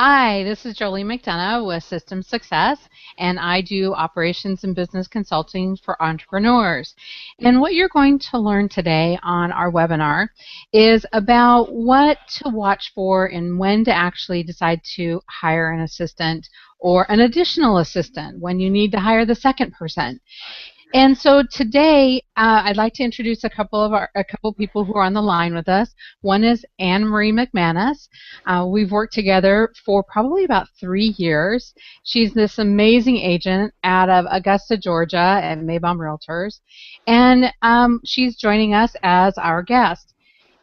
Hi, this is Jolie McDonough with System Success, and I do operations and business consulting for entrepreneurs. And what you're going to learn today on our webinar is about what to watch for and when to actually decide to hire an assistant or an additional assistant when you need to hire the second person. And so today, I'd like to introduce a couple people who are on the line with us. One is Ann Marie McManus. We've worked together for probably about 3 years. She's this amazing agent out of Augusta, Georgia, at Maybaum Realtors, and she's joining us as our guest.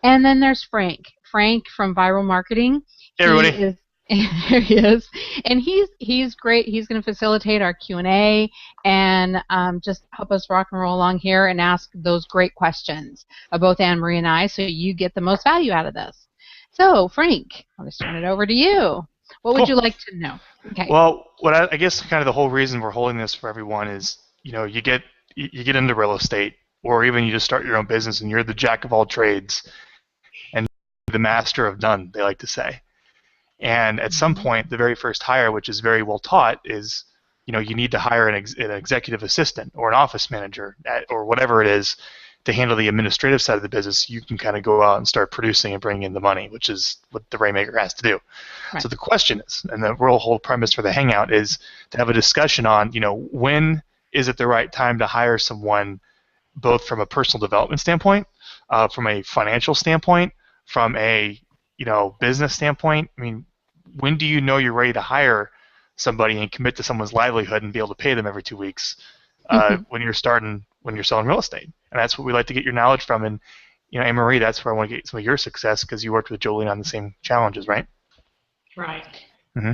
And then there's Frank. Frank from Viral Marketing. Hey, everybody. There he is, and he's great. He's going to facilitate our Q&A and just help us rock and roll along here and ask those great questions of both Ann Marie and I, so you get the most value out of this. So, Frank, I'll just turn it over to you. What would you like to know? Okay. Well, I guess kind of the whole reason we're holding this for everyone is, you get into real estate, or even you just start your own business and you're the jack of all trades and the master of none, they like to say. And at some point, the very first hire, which is very well taught, is you need to hire an executive assistant or an office manager or whatever it is to handle the administrative side of the business. You can kind of go out and start producing and bringing in the money, which is what the Rainmaker has to do. Right. So the question is, and the real whole premise for the Hangout is to have a discussion on, when is it the right time to hire someone, both from a personal development standpoint, from a financial standpoint, from a business standpoint. I mean, when do you know you're ready to hire somebody and commit to someone's livelihood and be able to pay them every 2 weeks when you're selling real estate? And that's what we like to get your knowledge from. And Ann Marie, that's where I want to get some of your success, because you worked with Jolie on the same challenges, right? Right. Mm-hmm.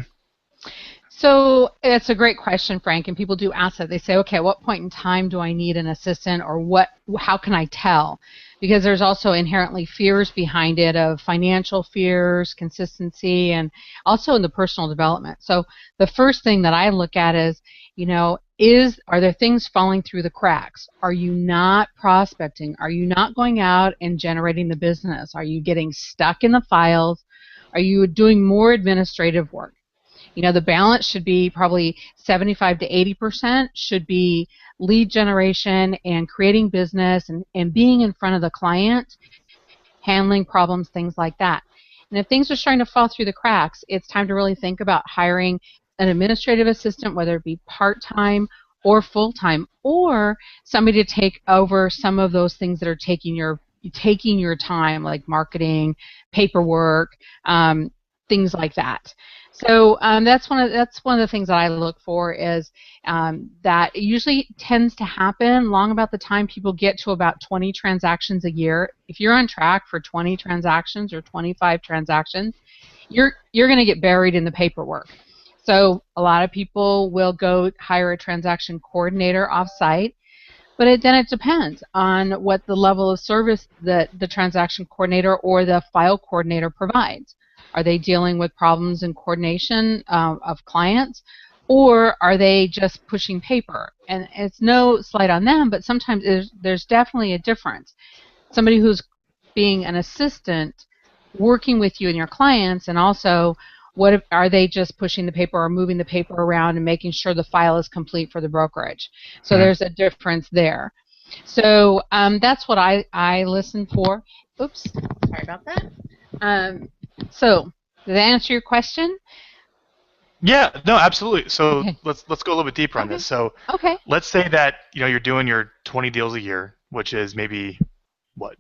So it's a great question, Frank, and people do ask that. They say, okay, at what point in time do I need an assistant, or how can I tell? Because there's also inherently fears behind it, of financial fears, consistency, and also in the personal development. So the first thing that I look at is, are there things falling through the cracks? Are you not prospecting? Are you not going out and generating the business? Are you getting stuck in the files? Are you doing more administrative work? The balance should be probably 75 to 80% should be lead generation and creating business and being in front of the client, handling problems, things like that. And if things are starting to fall through the cracks, it's time to really think about hiring an administrative assistant, whether it be part-time or full-time, or somebody to take over some of those things that are taking your time, like marketing, paperwork, things like that. So that's one of the things that I look for, is that it usually tends to happen long about the time people get to about 20 transactions a year. If you're on track for 20 transactions or 25 transactions, you're going to get buried in the paperwork. So a lot of people will go hire a transaction coordinator off-site, but then it depends on what the level of service that the transaction coordinator or the file coordinator provides. Are they dealing with problems in coordination of clients, or are they just pushing paper? And it's no slight on them, but sometimes there's definitely a difference. Somebody who's being an assistant, working with you and your clients, and also are they just pushing the paper or moving the paper around and making sure the file is complete for the brokerage? So there's a difference there. So that's what I listen for. Oops, sorry about that. So, did that answer your question? Yeah, no, absolutely. So okay. let's go a little bit deeper on this. So let's say that you're doing your 20 deals a year, which is maybe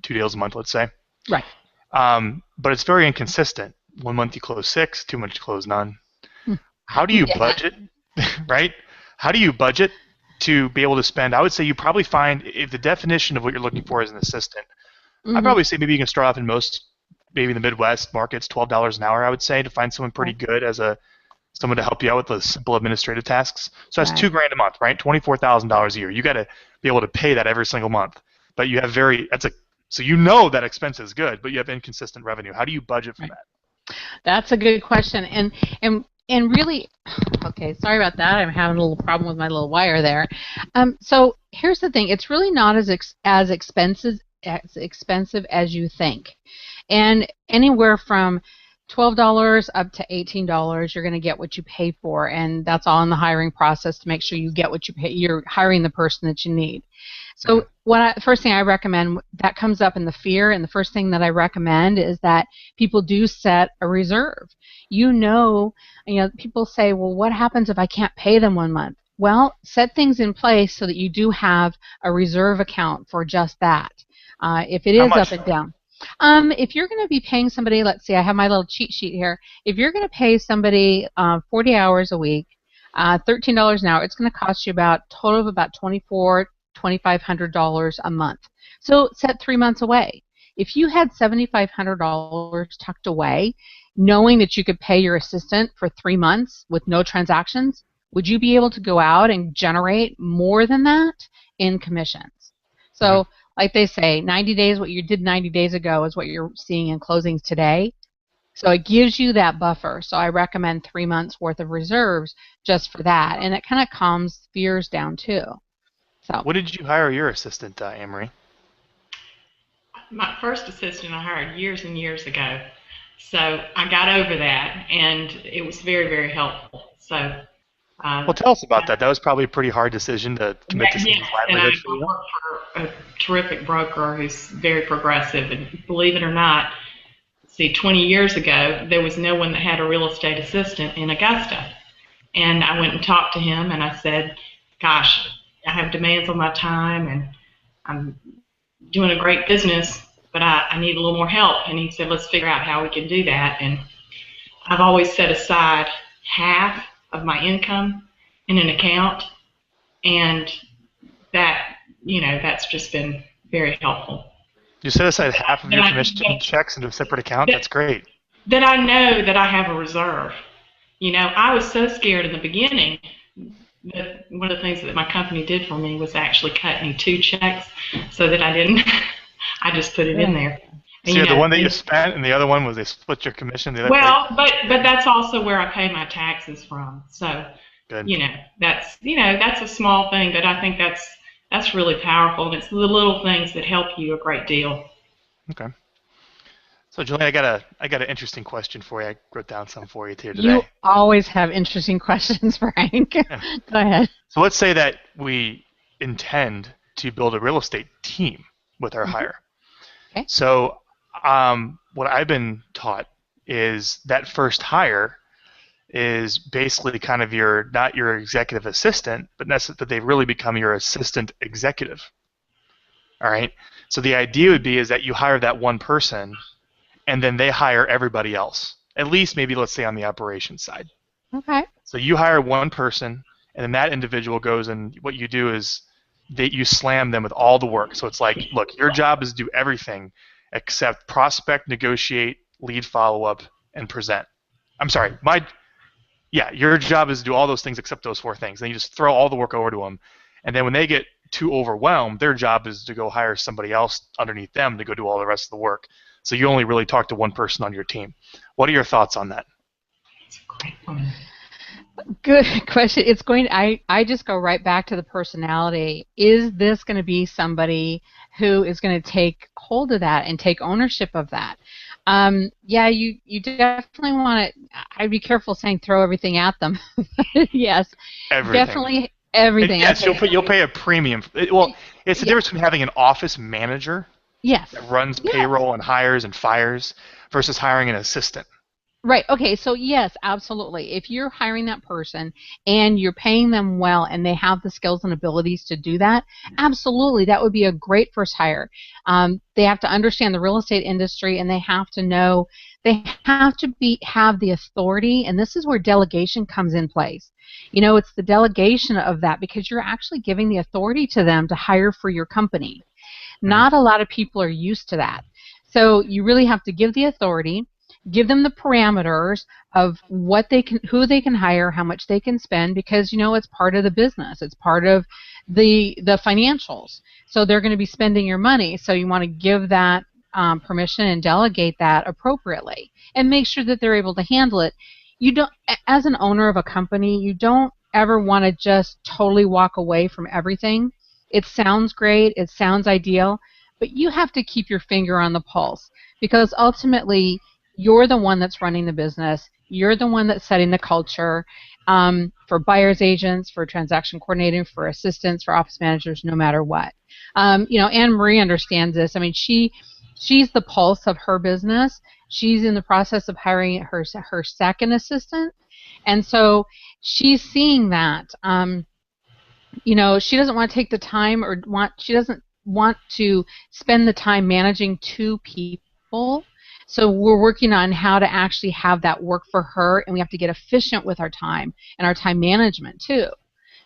2 deals a month, let's say. Right. But it's very inconsistent. 1 month you close 6, 2 months you close none. How do you budget? Right? How do you budget to be able to spend? I would say you probably find, if the definition of what you're looking for is an assistant, I'd probably say maybe you can start off in maybe the Midwest markets, $12 an hour, I would say, to find someone pretty good as someone to help you out with the simple administrative tasks. So that's $2,000 a month, right? $24,000 a year. You got to be able to pay that every single month. But you have so that expense is good, but you have inconsistent revenue. How do you budget for that? That's a good question, and really, okay, sorry about that. I'm having a little problem with my little wire there. So here's the thing: it's really not as expensive as you think. And anywhere from $12 up to $18, you're going to get what you pay for, and that's all in the hiring process to make sure you get what you pay. You're hiring the person that you need. So first thing I recommend, that comes up in the fear, and the first thing that I recommend is that people do set a reserve. People say, well, what happens if I can't pay them 1 month? Well, set things in place so that you do have a reserve account for just that. If it is up and down. If you're going to be paying somebody, let's see, I have my little cheat sheet here. If you're going to pay somebody 40 hours a week, $13 an hour, it's going to cost you total of about $2,500 a month. So set 3 months away. If you had $7,500 tucked away, knowing that you could pay your assistant for 3 months with no transactions, would you be able to go out and generate more than that in commissions? So like they say, 90 days, what you did 90 days ago is what you're seeing in closings today. So it gives you that buffer. So I recommend 3 months worth of reserves just for that. And it kind of calms fears down too. So. What did you hire your assistant, Ann Marie? My first assistant I hired years and years ago. So I got over that, and it was very, very helpful. So. Well, tell us about that. That was probably a pretty hard decision to commit to something livelihood for you. I work for a terrific broker who's very progressive, and believe it or not, 20 years ago, there was no one that had a real estate assistant in Augusta. And I went and talked to him, and I said, gosh, I have demands on my time, and I'm doing a great business, but I need a little more help. And he said, let's figure out how we can do that. And I've always set aside half of my income in an account, and that's just been very helpful. You set aside half of your commission checks into a separate account? That's great. That I know that I have a reserve. I was so scared in the beginning that one of the things that my company did for me was actually cut me 2 checks so that I didn't, I just put it in there. So the one that you spent, and the other one was they split your commission. Well, but that's also where I pay my taxes from. So, good. That's a small thing, but I think that's really powerful, and it's the little things that help you a great deal. Okay. So, Julian, I got an interesting question for you. I wrote down some for you here today. You always have interesting questions, Frank. Go ahead. So let's say that we intend to build a real estate team with our hire. Okay. So what I've been taught is that first hire is basically kind of not your executive assistant, but they really become your assistant executive. All right. So the idea would be is that you hire that one person, and then they hire everybody else. At least maybe let's say on the operations side. Okay. So you hire one person, and then that individual goes, and what you do is you slam them with all the work. So it's like, look, your job is to do everything except prospect, negotiate, lead follow-up, and present. I'm sorry, your job is to do all those things except those 4 things. Then you just throw all the work over to them, and then when they get too overwhelmed, their job is to go hire somebody else underneath them to go do all the rest of the work. So you only really talk to one person on your team. What are your thoughts on that? That's a great one. Good question. I just go right back to the personality. Is this going to be somebody who is going to take hold of that and take ownership of that? You definitely want to. I'd be careful saying throw everything at them. Yes, everything. Definitely everything. And yes, you'll pay a premium. Well, it's the difference between having an office manager that runs payroll and hires and fires versus hiring an assistant. Right. Okay. So yes, absolutely. If you're hiring that person and you're paying them well and they have the skills and abilities to do that, absolutely, that would be a great first hire. They have to understand the real estate industry, and they have to know, they have to have the authority, and this is where delegation comes in place. It's the delegation of that, because you're actually giving the authority to them to hire for your company. Not a lot of people are used to that. So you really have to give the authority. Give them the parameters of who they can hire, how much they can spend, because it's part of the business. It's part of the financials. So they're going to be spending your money. So you want to give that permission and delegate that appropriately, and make sure that they're able to handle it. You don't, as an owner of a company, you don't ever want to just totally walk away from everything. It sounds great. It sounds ideal, but you have to keep your finger on the pulse, because ultimately, you're the one that's running the business. You're the one that's setting the culture for buyer's agents, for transaction coordinating, for assistants, for office managers, no matter what. Ann Marie understands this. I mean, she's the pulse of her business. She's in the process of hiring her second assistant, and so she's seeing that. She doesn't want to take the time she doesn't want to spend the time managing two people. So we're working on how to actually have that work for her, and we have to get efficient with our time and our time management too.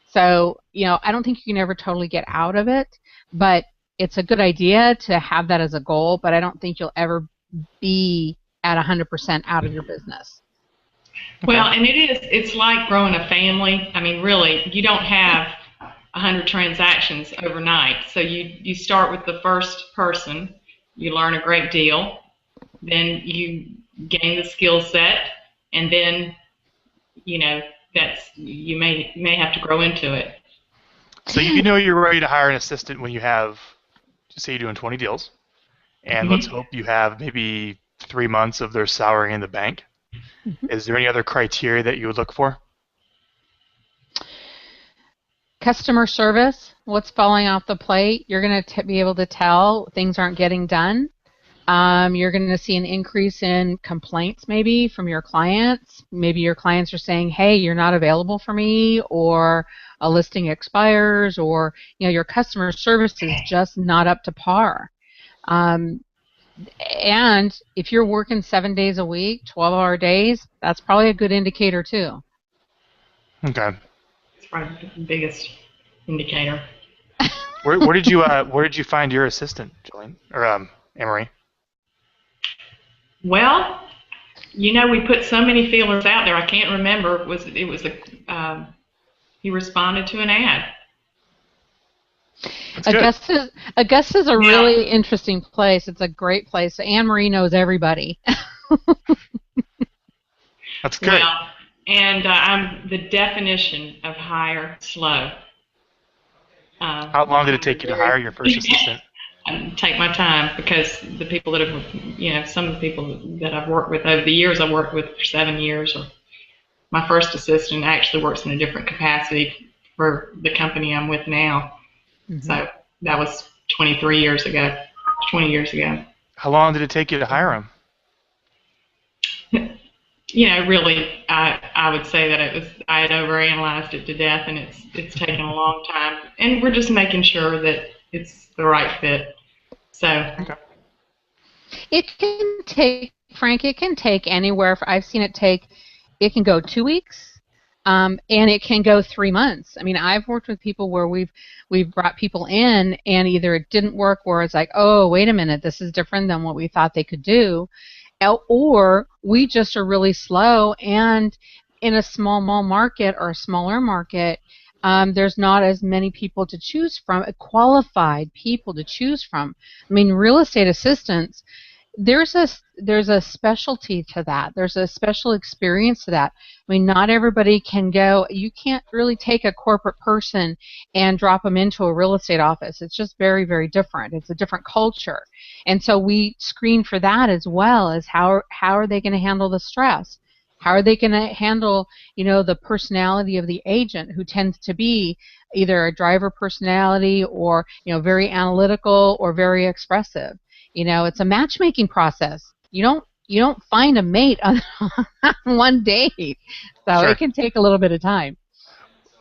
So, I don't think you can ever totally get out of it, but it's a good idea to have that as a goal, but I don't think you'll ever be at 100% out of your business. Well, and it's like growing a family. I mean, really, you don't have 100 transactions overnight. So you start with the first person, you learn a great deal, then you gain the skill set, and then, you may have to grow into it. So you're ready to hire an assistant when you have, say you're doing 20 deals, and let's hope you have maybe 3 months of their salary in the bank. Is there any other criteria that you would look for? Customer service, what's falling off the plate. You're going to be able to tell things aren't getting done. You're going to see an increase in complaints maybe from your clients. Maybe your clients are saying, hey, you're not available for me, or a listing expires, or your customer service is just not up to par. And if you're working 7 days a week, 12-hour days, that's probably a good indicator too. Okay. It's probably the biggest indicator. Where did you find your assistant, Jillian, or Ann Marie? Well, we put so many feelers out there. I can't remember. He responded to an ad. Augusta's a really interesting place. It's a great place. Ann Marie knows everybody. That's good. Well, and I'm the definition of hire slow. How long did it take you to hire your first assistant? I take my time, because the people that have, some of the people that I've worked with over the years, I've worked with for 7 years. Or my first assistant actually works in a different capacity for the company I'm with now. Mm-hmm. So that was 20 years ago. How long did it take you to hire him? Really, I would say that I had overanalyzed it to death, and it's taken a long time. And we're just making sure that it's the right fit. So it can take, Frank, anywhere. I've seen it can go 2 weeks, and it can go 3 months. I mean, I've worked with people where we've brought people in, and either it didn't work, or it's like, oh, wait a minute, this is different than what we thought they could do, or we just are really slow, and in a small market or a smaller market, there's not as many people to choose from, qualified people to choose from. I mean, real estate assistants, there's a specialty to that. There's a special experience to that. I mean, not everybody can go. You can't really take a corporate person and drop them into a real estate office. It's just very, very different. It's a different culture. And so we screen for that, as well as how are they going to handle the stress? How are they going to handle, the personality of the agent, who tends to be either a driver personality, or, very analytical, or very expressive. It's a matchmaking process. You don't find a mate on one date, so Sure. It can take a little bit of time.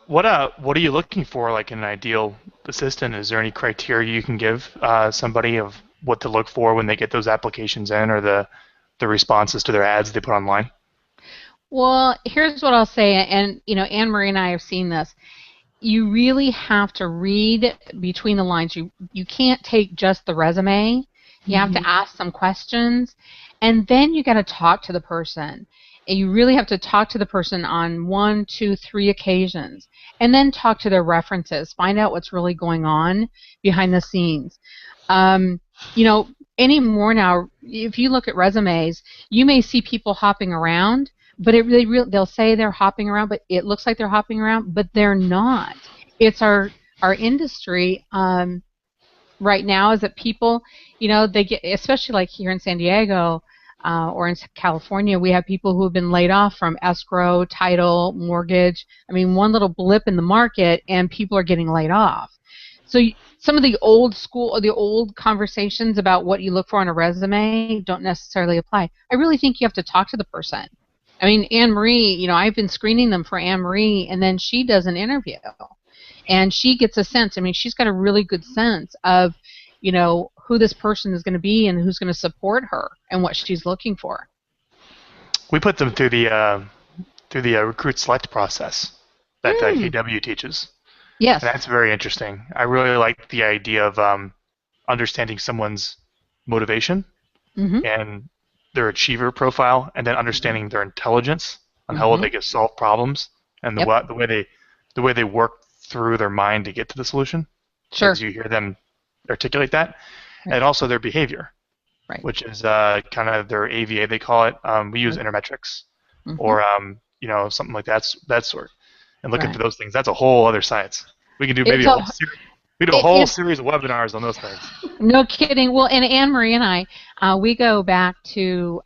What are you looking for, like, in an ideal assistant? Is there any criteria you can give somebody of what to look for when they get those applications in, or the responses to their ads they put online? Well, here's what I'll say, and Ann Marie and I have seen this. You really have to read between the lines. You can't take just the resume. You have to ask some questions, and then you got to talk to the person. And you really have to talk to the person on 1, 2, 3 occasions, and then talk to their references. Find out what's really going on behind the scenes. Anymore now, if you look at resumes, you may see people hopping around, but they'll say they're hopping around, but it looks like they're hopping around, but they're not. It's our industry right now is that people, they get, especially like here in San Diego, or in California, we have people who have been laid off from escrow, title, mortgage. I mean, one little blip in the market and people are getting laid off. So some of the old school, or the old conversations about what you look for on a resume don't necessarily apply. I really think you have to talk to the person. I mean, Ann Marie, I've been screening them for Ann Marie, and then she does an interview. And she gets a sense. I mean, she's got a really good sense of, who this person is going to be and who's going to support her and what she's looking for. We put them through the recruit select process that KW teaches. Yes. And that's very interesting. I really like the idea of understanding someone's motivation and their achiever profile, and then understanding their intelligence on how well they can solve problems and the way they work through their mind to get to the solution. Sure. As you hear them articulate that, and also their behavior, which is kind of their AVA, they call it. We use intermetrics or something like that sort, and looking for those things. That's a whole other science. We can do maybe a whole series of webinars on those things. No kidding. Well, and Ann Marie and I, we go back to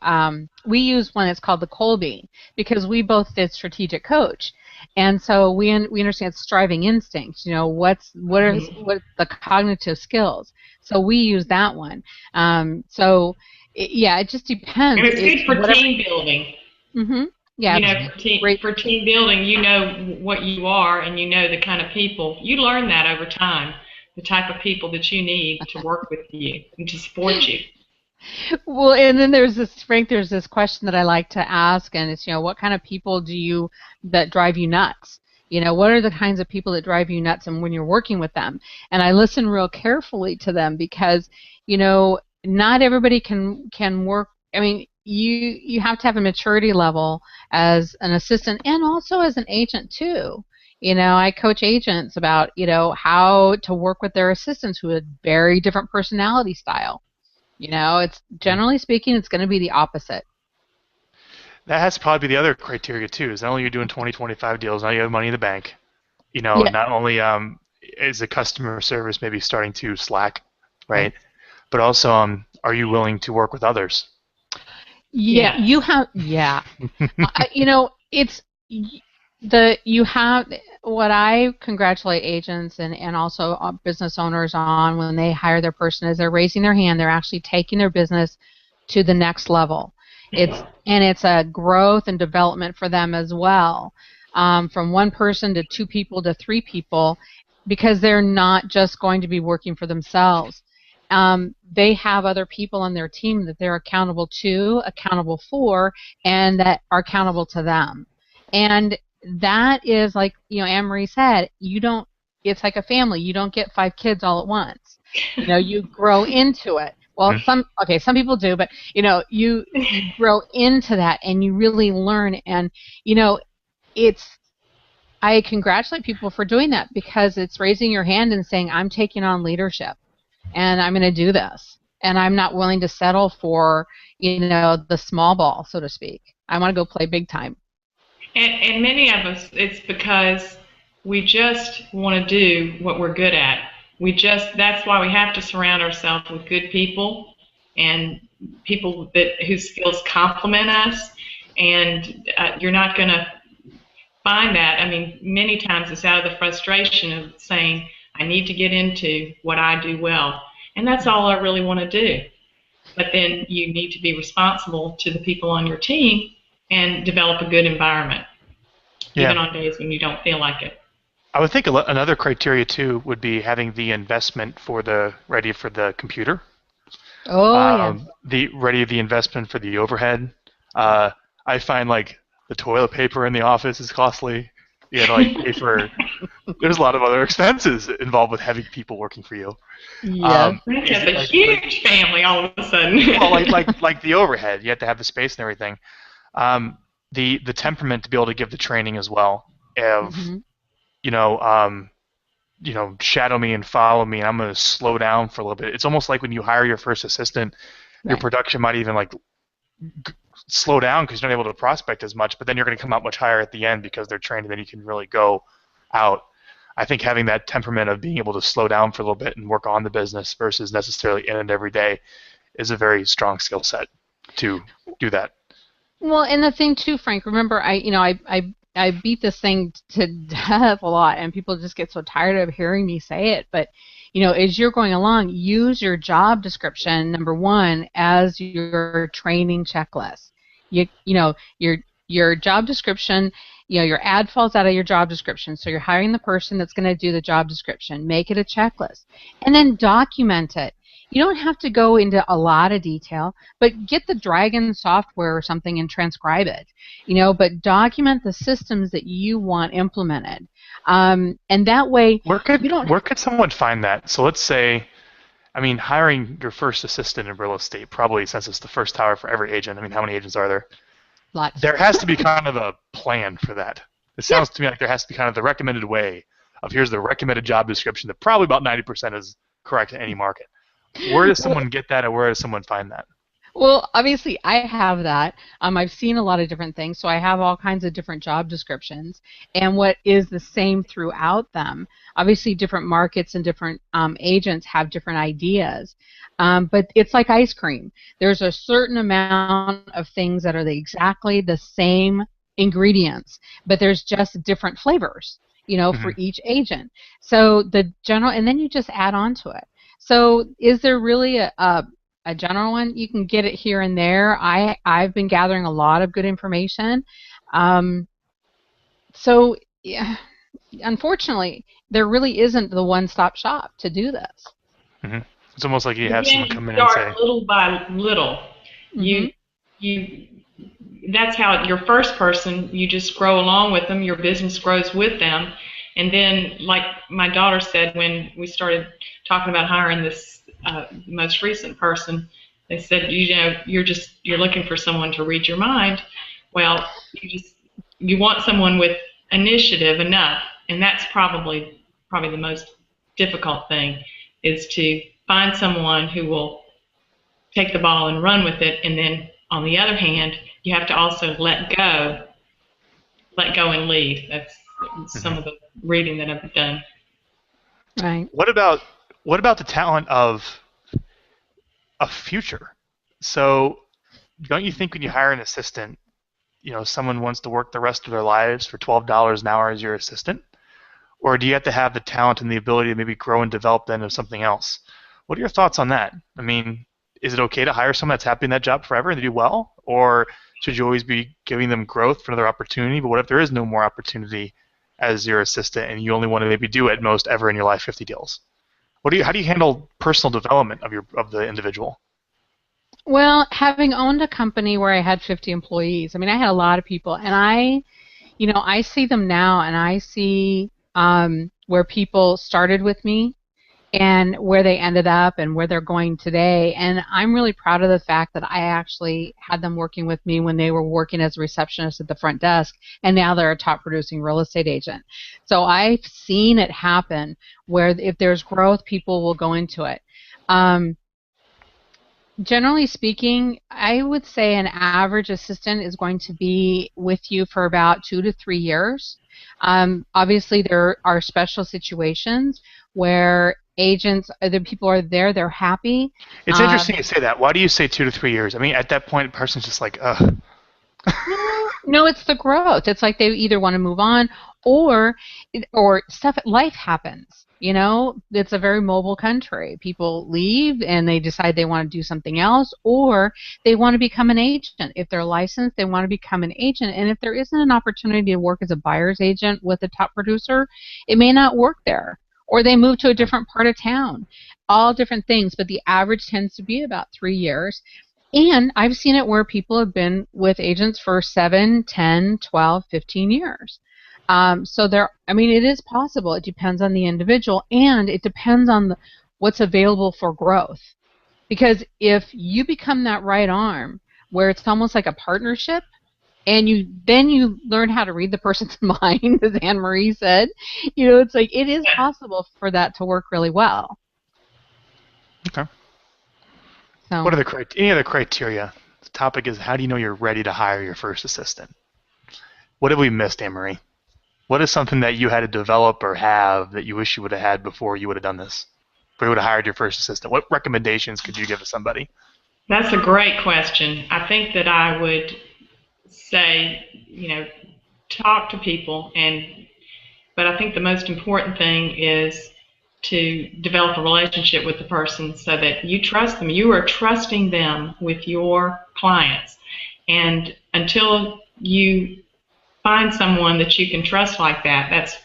we use one that's called the Colby, because we both did strategic coach. And so we understand striving instinct. What are the cognitive skills? So we use that one. It just depends. And it's good for team building. Mm-hmm. Yeah. For team building, you know what you are, and you know the kind of people. You learn that over time, the type of people that you need to work with you and to support you. Well, and then there's this question that I like to ask, and it's, what kind of people that drive you nuts? What are the kinds of people that drive you nuts, and when you're working with them? And I listen real carefully to them, because, not everybody can work. I mean, you have to have a maturity level as an assistant and also as an agent too. I coach agents about, how to work with their assistants who have very different personality style. It's generally speaking, it's going to be the opposite. That has to probably be the other criteria too. Is not only you're doing 20, 25 deals, now you have money in the bank. Not only is the customer service maybe starting to slack, right? But also, are you willing to work with others? Yeah, you have. Yeah, you have. What I congratulate agents and also business owners on when they hire their person is they're raising their hand. They're actually taking their business to the next level. It's a growth and development for them as well, from one person to two people to three people, because they're not just going to be working for themselves. They have other people on their team that they're accountable to, accountable for, and that are accountable to them. And that is, like Ann Marie said, it's like a family. You don't get 5 kids all at once. You grow into it. Well, some people do, but you grow into that, and you really learn. And I congratulate people for doing that, because it's raising your hand and saying, I'm taking on leadership, and I'm going to do this, and I'm not willing to settle for the small ball, so to speak. I want to go play big time. And many of us, it's because we just want to do what we're good at. That's why we have to surround ourselves with good people and people whose skills complement us. And you're not going to find that. I mean, many times it's out of the frustration of saying, I need to get into what I do well. And that's all I really want to do. But then you need to be responsible to the people on your team and develop a good environment, even on days when you don't feel like it. I would think another criteria too would be having the investment ready for the computer. The investment for the overhead. I find like the toilet paper in the office is costly. You had to pay for. There's a lot of other expenses involved with having people working for you. Yes, it's a huge family all of a sudden. Well, like the overhead, you have to have the space and everything. The temperament to be able to give the training as well. Of shadow me and follow me, and I'm going to slow down for a little bit. It's almost like when you hire your first assistant, your production might even slow down because you're not able to prospect as much, but then you're going to come out much higher at the end because they're trained, and then you can really go out. I think having that temperament of being able to slow down for a little bit and work on the business versus necessarily in it every day is a very strong skill set. to do that. Well, and the thing too, Frank, remember, I beat this thing to death a lot, and people just get so tired of hearing me say it. But, as you're going along, use your job description, number one, as your training checklist. Your job description, your ad falls out of your job description. So you're hiring the person that's going to do the job description. Make it a checklist, and then document it. You don't have to go into a lot of detail, but get the Dragon software or something and transcribe it, but document the systems that you want implemented. And that way, where could someone find that? So let's say, hiring your first assistant in real estate, probably since it's the first hire for every agent. How many agents are there? Lots. There has to be kind of a plan for that. It sounds to me like there has to be kind of the recommended way of here's the recommended job description that probably about 90% is correct in any market. Where does someone get that, or where does someone find that? Well, obviously, I have that. I've seen a lot of different things, so I have all kinds of different job descriptions, and what is the same throughout them. Obviously, different markets and different agents have different ideas, but it's like ice cream. There's a certain amount of things that are exactly the same ingredients, but there's just different flavors, for each agent. So the general, and then you just add on to it. So is there really a general one? You can get it here and there. I've been gathering a lot of good information. So yeah, unfortunately, there really isn't the one-stop shop to do this. Mm-hmm. It's almost like you have someone come in and say, little by little. Mm-hmm. That's how your first person, you just grow along with them. Your business grows with them. And then, like my daughter said when we started talking about hiring this most recent person, they said, you're looking for someone to read your mind. Well, you want someone with initiative enough, and that's probably the most difficult thing, is to find someone who will take the ball and run with it. And then, on the other hand, you have to also let go and lead. That's some of the reading that I've done. Right. What about the talent of a future? So don't you think when you hire an assistant, someone wants to work the rest of their lives for $12 an hour as your assistant? Or do you have to have the talent and the ability to maybe grow and develop then into something else? What are your thoughts on that? Is it okay to hire someone that's happy in that job forever and they do well? Or should you always be giving them growth for another opportunity? But what if there is no more opportunity as your assistant and you only want to maybe do at most ever in your life 50 deals? How do you handle personal development of the individual? Well, having owned a company where I had 50 employees, I had a lot of people, and I see them now, and I see where people started with me and where they ended up and where they're going today. And I'm really proud of the fact that I actually had them working with me when they were working as a receptionist at the front desk, and now they're a top producing real estate agent. So I've seen it happen where if there's growth, people will go into it. Generally speaking, I would say an average assistant is going to be with you for about 2 to 3 years. Obviously, there are special situations where the people are there, they're happy. It's interesting you say that. Why do you say 2 to 3 years? At that point, the person's just like, ugh. No, it's the growth. It's like they either want to move on or life happens. It's a very mobile country. People leave and they decide they want to do something else, or they want to become an agent. If they're licensed, they want to become an agent. And if there isn't an opportunity to work as a buyer's agent with a top producer, it may not work there. Or they move to a different part of town. All different things, but the average tends to be about 3 years. And I've seen it where people have been with agents for 7, 10, 12, 15 years. So it is possible. It depends on the individual, and it depends on what's available for growth. Because if you become that right arm, where it's almost like a partnership, and you learn how to read the person's mind, as Ann Marie said, it's like it is possible for that to work really well. Okay. So, what are any other criteria? The topic is, how do you know you're ready to hire your first assistant? What have we missed, Ann Marie? What is something that you had to develop or have that you wish you would have had before you would have done this? Before you would have hired your first assistant? What recommendations could you give to somebody? That's a great question. I think that I would say, talk to people, but I think the most important thing is to develop a relationship with the person so that you trust them. You are trusting them with your clients. And until you find someone that you can trust like that, that's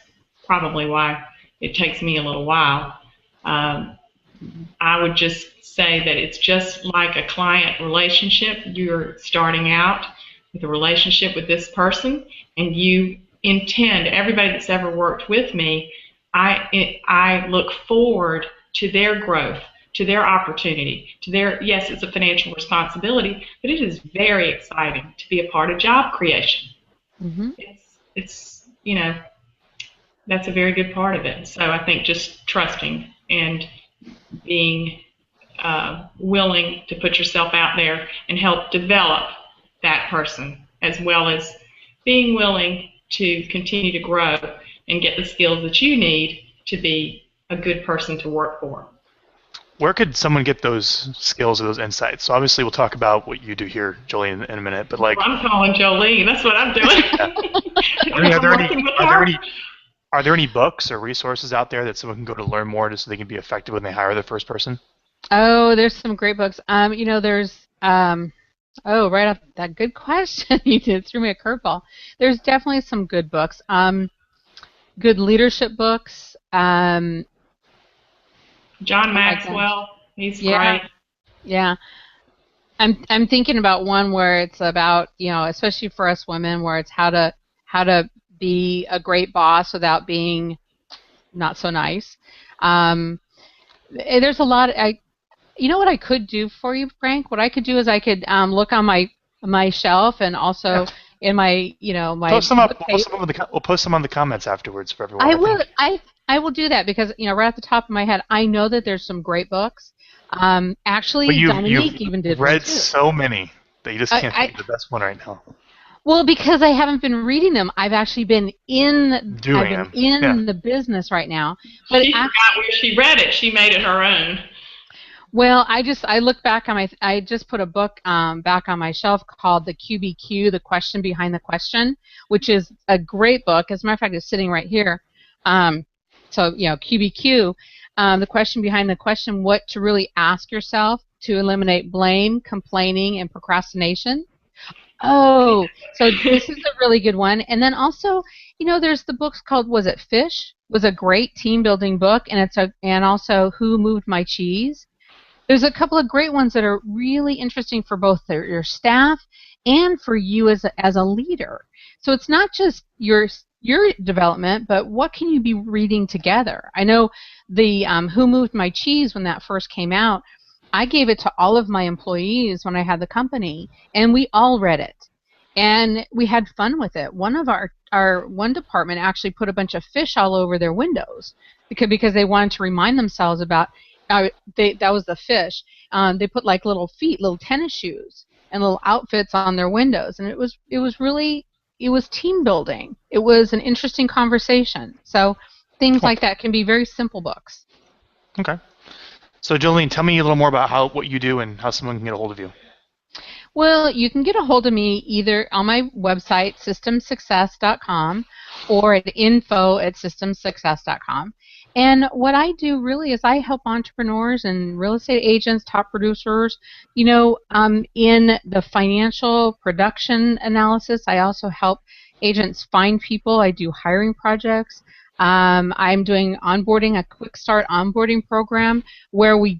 probably why it takes me a little while. I would just say that it's just like a client relationship. You're starting out with a relationship with this person, and you intend, everybody that's ever worked with me, I look forward to their growth, to their opportunity, to their, yes, it's a financial responsibility, but it is very exciting to be a part of job creation. Mm-hmm. It's that's a very good part of it. So I think just trusting and being willing to put yourself out there and help develop that person, as well as being willing to continue to grow and get the skills that you need to be a good person to work for. Where could someone get those skills or those insights? So obviously we'll talk about what you do here, Jolene, in a minute. But like, well, I'm calling Jolene. That's what I'm doing. Are there any books or resources out there that someone can go to learn more, just so they can be effective when they hire their first person? Oh, there's some great books. There's right off that good question. You did threw me a curveball. There's definitely some good books. Good leadership books. John Maxwell, he's great. Yeah. I'm thinking about one where it's about, especially for us women, where it's how to be a great boss without being not so nice. There's a lot. You know what I could do for you, Frank? What I could do is I could look on my shelf, and also in my my post them up. We'll post them on the comments afterwards for everyone. I will do that, because right off the top of my head, I know that there's some great books. Actually, Dominique even did one too. You've read so many that you just can't think of the best one right now. Well, because I haven't been reading them. I've actually been in the business right now. But she forgot where she read it. She made it her own. Well, I look back on I just put a book back on my shelf called The QBQ, The Question Behind the Question, which is a great book. As a matter of fact, it's sitting right here. So, QBQ, the question behind the question, what to really ask yourself to eliminate blame, complaining, and procrastination. Oh, so this is a really good one. And then also, there's the books called, was it Fish? Was a great team building book, and and also Who Moved My Cheese? There's a couple of great ones that are really interesting for both your staff and for you as a leader. So it's not just your development, but what can you be reading together? I know the Who Moved My Cheese, when that first came out, I gave it to all of my employees when I had the company, and we all read it. And we had fun with it. One of our one department actually put a bunch of fish all over their windows because they wanted to remind themselves about that was the fish. They put like little feet, little tennis shoes, and little outfits on their windows, and it was team building. It was an interesting conversation. So things like that can be very simple books. Okay. So Jolene, tell me a little more about what you do and how someone can get a hold of you. Well, you can get a hold of me either on my website, systemsuccess.com, or at info@systemsuccess.com. And what I do really is I help entrepreneurs and real estate agents, top producers, in the financial production analysis. I also help agents find people. I do hiring projects. I'm doing onboarding, a quick start onboarding program where we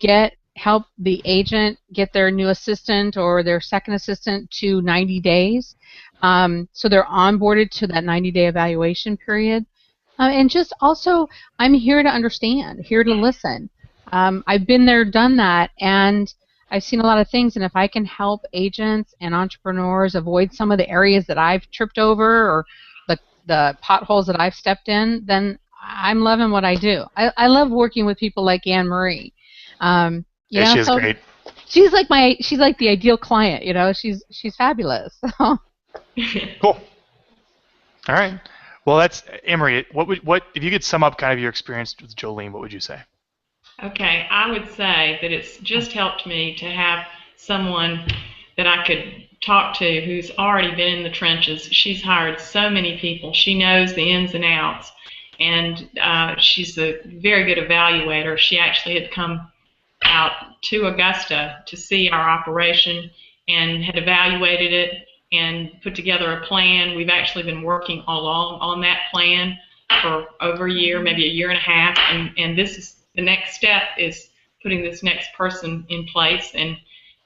help the agent get their new assistant or their second assistant to 90 days. So they're onboarded to that 90-day evaluation period. And just also, I'm here to understand, here to listen. I've been there, done that, and I've seen a lot of things, and if I can help agents and entrepreneurs avoid some of the areas that I've tripped over or the potholes that I've stepped in, then I'm loving what I do. I love working with people like Ann Marie. She's great. She's like the ideal client. She's fabulous. Cool. All right. Well, that's Ann Marie. What if you could sum up kind of your experience with Jolene? What would you say? Okay, I would say that it's just helped me to have someone that I could talk to who's already been in the trenches. She's hired so many people. She knows the ins and outs, and she's a very good evaluator. She actually had come out to Augusta to see our operation and had evaluated it and put together a plan. We've actually been working along on that plan for over a year, maybe a year and a half, and this is the next step, is putting this next person in place. And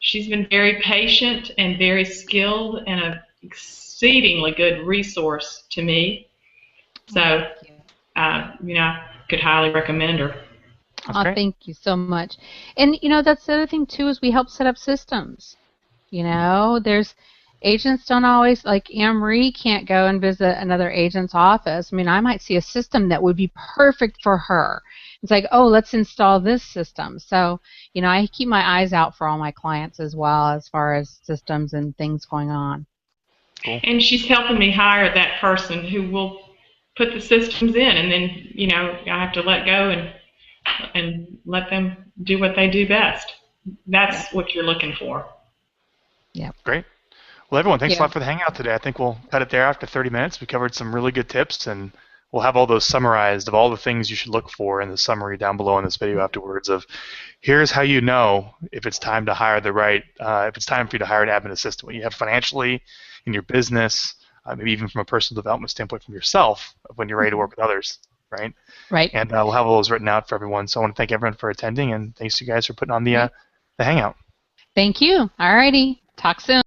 she's been very patient and very skilled and an exceedingly good resource to me. So, I could highly recommend her. Oh, thank you so much. And, that's the other thing, too, is we help set up systems. There's agents don't always, like Ann Marie can't go and visit another agent's office. I mean, I might see a system that would be perfect for her. It's like, oh, let's install this system. So, I keep my eyes out for all my clients as well as far as systems and things going on. Cool. And she's helping me hire that person who will put the systems in, and then, I have to let go and let them do what they do best. That's what you're looking for. Yeah. Great. Well, everyone, thanks a lot for the Hangout today. I think we'll cut it there after 30 minutes. We covered some really good tips, and we'll have all those summarized of all the things you should look for in the summary down below in this video afterwards of here's how you know if it's time to hire if it's time for you to hire an admin assistant. What you have financially in your business, maybe even from a personal development standpoint from yourself when you're ready to work with others, right? Right. And we'll have all those written out for everyone. So I want to thank everyone for attending, and thanks to you guys for putting on the Hangout. Thank you. All righty. Talk soon.